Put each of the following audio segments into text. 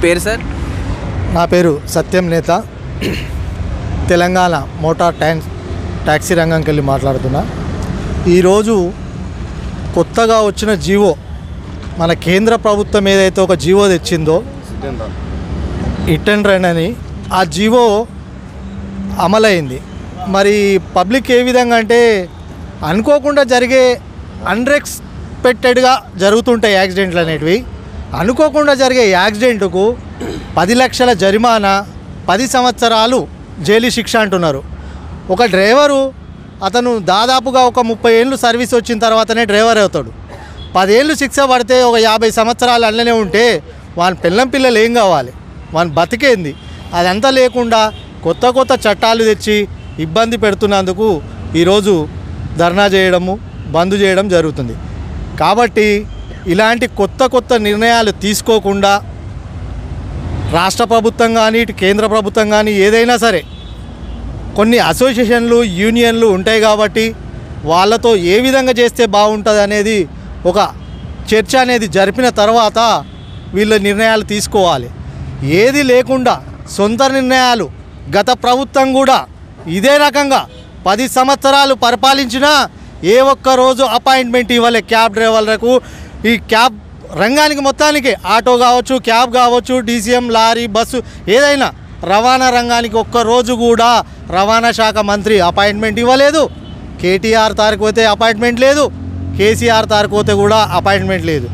పేరు సార్? నా పేరు సత్యం నేత, తెలంగాణ మోటార్ ట్యాక్సీ రంగంకి వెళ్ళి మాట్లాడుతున్నా. ఈరోజు కొత్తగా వచ్చిన జీవో, మన కేంద్ర ప్రభుత్వం ఏదైతే ఒక జీవో తెచ్చిందో హిట్ అండ్ రన్ అని, ఆ జీవో అమలైంది. మరి పబ్లిక్ ఏ విధంగా అంటే అనుకోకుండా జరిగే అన్ఎక్స్పెక్టెడ్గా జరుగుతుంటాయి యాక్సిడెంట్లు అనేటివి. అనుకోకుండా జరిగే యాక్సిడెంట్కు 10 లక్షల జరిమానా, 10 సంవత్సరాలు జైలు శిక్ష అంటున్నారు. ఒక డ్రైవరు అతను దాదాపుగా ఒక 30 ఏళ్ళు సర్వీస్ వచ్చిన తర్వాతనే డ్రైవర్ అవుతాడు. 10 ఏళ్ళు శిక్ష పడితే ఒక 50 సంవత్సరాలు అల్లనే ఉంటే వాని పిల్లలు ఏం కావాలి, వాని బతికేంది? అదంతా లేకుండా కొత్త కొత్త చట్టాలు తెచ్చి ఇబ్బంది పెడుతున్నందుకు ఈరోజు ధర్నా చేయడము, బంద్ చేయడం జరుగుతుంది. కాబట్టి ఇలాంటి కొత్త కొత్త నిర్ణయాలు తీసుకోకుండా రాష్ట్ర ప్రభుత్వం కానీ ఇటు కేంద్ర ప్రభుత్వం కానీ ఏదైనా సరే కొన్ని అసోసియేషన్లు, యూనియన్లు ఉంటాయి కాబట్టి వాళ్ళతో ఏ విధంగా చేస్తే బాగుంటుంది అనేది ఒక చర్చ అనేది జరిపిన తర్వాత వీళ్ళ నిర్ణయాలు తీసుకోవాలి. ఏది లేకుండా సొంత నిర్ణయాలు, గత ప్రభుత్వం కూడా ఇదే రకంగా 10 సంవత్సరాలు పరిపాలించినా ఏ ఒక్క రోజు అపాయింట్మెంట్ ఇవ్వలే క్యాబ్ డ్రైవర్లకు. ఈ క్యాబ్ రంగానికి మొత్తానికి ఆటో కావచ్చు, క్యాబ్ కావచ్చు, డీసీఎం, లారీ, బస్సు ఏదైనా రవాణా రంగానికి ఒక్కరోజు కూడా రవాణా శాఖ మంత్రి అపాయింట్మెంట్ ఇవ్వలేదు. కేటీఆర్ తారీఖు పోతే అపాయింట్మెంట్ లేదు, కేసీఆర్ తారీఖు పోతే కూడా అపాయింట్మెంట్ లేదు.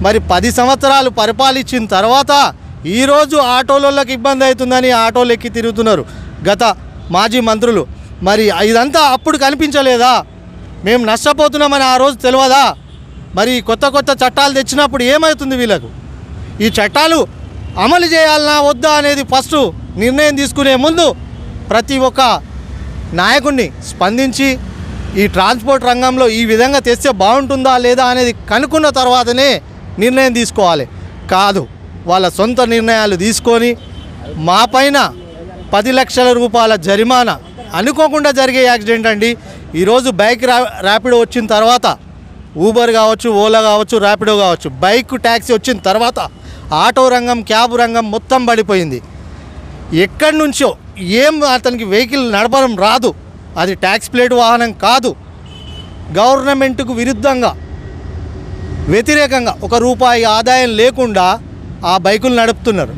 మరి 10 సంవత్సరాలు పరిపాలించిన తర్వాత ఈరోజు ఆటోలకి ఇబ్బంది అవుతుందని ఆటోలు ఎక్కి తిరుగుతున్నారు గత మాజీ మంత్రులు. మరి ఇదంతా అప్పుడు కనిపించలేదా? మేము నష్టపోతున్నామని ఆ రోజు తెలియదా? మరి కొత్త కొత్త చట్టాలు తెచ్చినప్పుడు ఏమవుతుంది వీళ్ళకు? ఈ చట్టాలు అమలు చేయాలన్నా వద్దా అనేది ఫస్ట్ నిర్ణయం తీసుకునే ముందు ప్రతి ఒక్క నాయకుడిని స్పందించి ఈ ట్రాన్స్పోర్ట్ రంగంలో ఈ విధంగా తెస్తే బాగుంటుందా లేదా అనేది కనుక్కున్న తర్వాతనే నిర్ణయం తీసుకోవాలి. కాదు వాళ్ళ సొంత నిర్ణయాలు తీసుకొని మా పైన 10 లక్షల రూపాయల జరిమానా. అనుకోకుండా జరిగే యాక్సిడెంట్ అండి. ఈరోజు బైక్ ర్యాపిడో వచ్చిన తర్వాత, ఊబర్ కావచ్చు, ఓలా కావచ్చు, ర్యాపిడో కావచ్చు, బైక్ ట్యాక్సీ వచ్చిన తర్వాత ఆటో రంగం, క్యాబ్ రంగం మొత్తం పడిపోయింది. ఎక్కడి నుంచో అతనికి వెహికల్ నడపడం రాదు, అది ట్యాక్స్ ప్లేట్ వాహనం కాదు. గవర్నమెంట్కు విరుద్ధంగా, వ్యతిరేకంగా ₹1 ఆదాయం లేకుండా ఆ బైకులు నడుపుతున్నారు.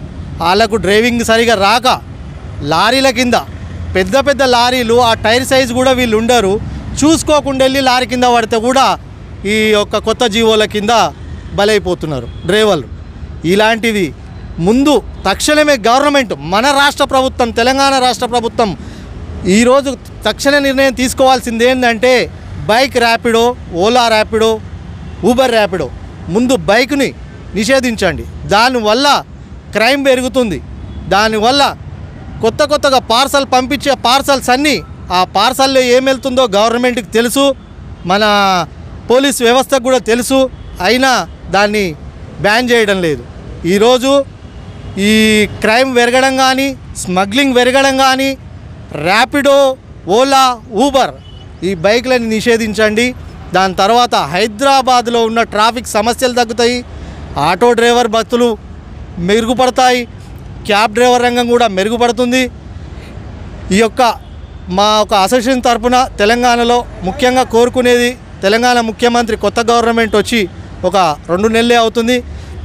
వాళ్ళకు డ్రైవింగ్ సరిగా రాక లారీల కింద, పెద్ద పెద్ద లారీలు, ఆ టైర్ సైజు కూడా వీళ్ళు ఉండరు, చూసుకోకుండా వెళ్ళి లారీ కింద పడితే కూడా ఈ యొక్క కొత్త జీవోల కింద బలైపోతున్నారు డ్రైవర్లు. ఇలాంటివి ముందు తక్షణమే గవర్నమెంట్, మన రాష్ట్ర ప్రభుత్వం, తెలంగాణ రాష్ట్ర ప్రభుత్వం ఈరోజు తక్షణ నిర్ణయం తీసుకోవాల్సింది ఏంటంటే బైక్ ర్యాపిడో, ఓలా ర్యాపిడో, ఊబర్ ర్యాపిడో ముందు బైక్ని నిషేధించండి. దానివల్ల క్రైమ్ పెరుగుతుంది. దానివల్ల కొత్తగా పార్సల్ పంపించే పార్సల్స్ అన్నీ, ఆ పార్సల్లో ఏం వెళ్తుందో గవర్నమెంట్కి తెలుసు, మన పోలీస్ వ్యవస్థకు కూడా తెలుసు. అయినా దాన్ని బ్యాన్ చేయడం లేదు. ఈరోజు ఈ క్రైమ్ పెరగడం కానీ, స్మగ్లింగ్ పెరగడం కానీ, ర్యాపిడో, ఓలా, ఊబర్ ఈ బైక్లను నిషేధించండి. దాని తర్వాత హైదరాబాద్లో ఉన్న ట్రాఫిక్ సమస్యలు తగ్గుతాయి, ఆటో డ్రైవర్ బతులు మెరుగుపడతాయి, క్యాబ్ డ్రైవర్ రంగం కూడా మెరుగుపడుతుంది. ఈ యొక్క మా ఒక అసోసియేషన్ తరఫున తెలంగాణలో ముఖ్యంగా కోరుకునేది, తెలంగాణ ముఖ్యమంత్రి కొత్త గవర్నమెంట్ వచ్చి ఒక 2 నెలలే అవుతుంది,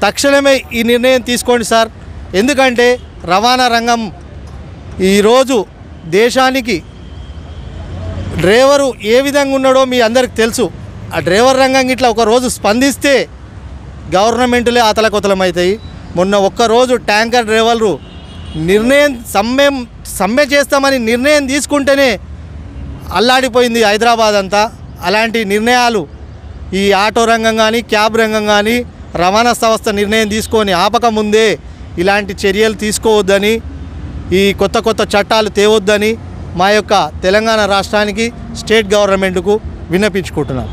తక్షణమే ఈ నిర్ణయం తీసుకోండి సార్. ఎందుకంటే రవాణా రంగం ఈరోజు దేశానికి డ్రైవరు ఏ విధంగా ఉన్నాడో మీ అందరికి తెలుసు. ఆ డ్రైవర్ రంగం ఇట్లా ఒకరోజు స్పందిస్తే గవర్నమెంట్లే అతలకొతలమవుతాయి. మొన్న ఒక్కరోజు ట్యాంకర్ డ్రైవర్లు సమ్మె చేస్తామని నిర్ణయం తీసుకుంటేనే అల్లాడిపోయింది హైదరాబాద్ అంతా. అలాంటి నిర్ణయాలు ఈ ఆటో రంగం కానీ, క్యాబ్ రంగం కానీ, రవాణా సంస్థ నిర్ణయం తీసుకొని ఆపకముందే ఇలాంటి చర్యలు తీసుకోవద్దని, ఈ కొత్త చట్టాలు తేవద్దని మా యొక్క తెలంగాణ రాష్ట్రానికి, స్టేట్ గవర్నమెంట్కు విన్నపించుకుంటున్నాం.